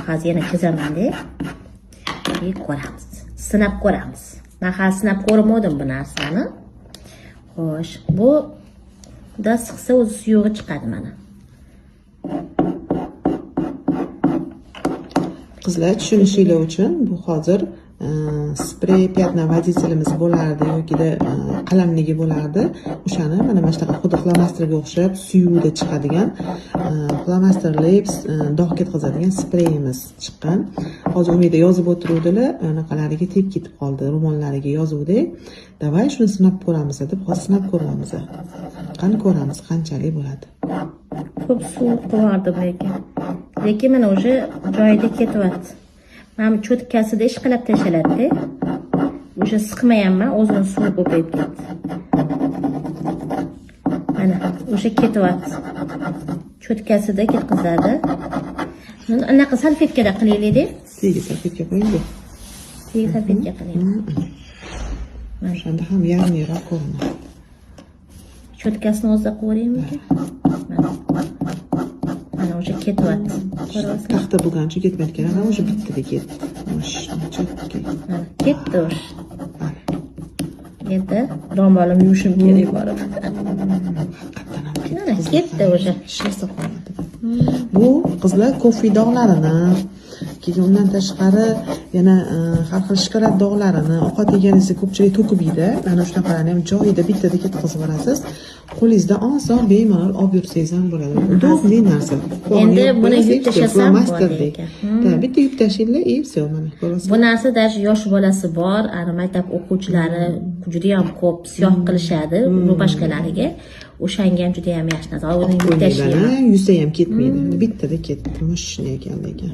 Hozir yana chizaman-da. Ko'ramiz. Sinab ko'ramiz. Men hali sinab ko'rmadim bu narsani. Xo'sh, bu da siqsa o'zi suyug'i chiqadi mana. Qizlar tushunishinglar uchun bu hozir sprey pyatna водителimiz bo'lardi yokida qalamligi bo'lardi. O'shani mana shunaqa xuddi flomasterga o'xshab suyuvda chiqadigan flomasterli dog' ketkazadigan spreyimiz chiqqan. Hozir umida yozib o'tiruvdilar, anaqalariga tep ketib qoldi, ro'mollariga yozuvdik. Davay shuni sinab ko'ramiz deb hozir sinab ko'ramiz. Qani ko'ramiz qanchalik bo'ladi. Ko'p suv qo'yardi bu ekan. Lekin mana o'sha joyida ketyapti. Mana cho'tkasida ishqalab tashaladi. O'sha siqmayapman, o'zini suv ko'payib ketdi. Mana o'sha ketyapti. Cho'tkasida ketkazadi. Buni anaqa salfetkada qilaylik-da. Tegi salfetka qo'ying. Tegi salfetka qilaylik. O'shanda ham yarmiroq ko'rinadi. Cho'tkasini o'zida qo'yaymi? Mana o'sha ketyapti. Ko'ryapsizmi? Taxta bo'lgancha ketmayotgan, ana o'sha bittada ketdi. Cho'tka. Ketdi o'sha. Endi ro'molim yuvishim kerak borib. Mana ketdi o'sha. Shisa qoladi. Bu qizlar kofe dog'larini, keyin undan tashqari yana har xil shokolad dog'larini, ovqat yeganingizda ko'pchilik to'kib yeydi. Mana shunaqalarni ham joyida bittada ketkazib olasiz. Qo'lingizda oson bemalol olib yursangiz ham bo'ladi. Udobli narsa. Endi buni yuvib tashlasam bo'ladi ekan. Bitta yuvib tashlaylar, и всё mana. Bu narsa даже yosh bolasi bor, maktab o'quvchilari juda ham ko'p siyoh qilishadi rubashkalariga. O'shanga ham juda ham yaxshi narsa. Uni yuvib tashlayman. Yuvsa ham ketmaydi. Bittada ketdi. Mushni ekan lekin.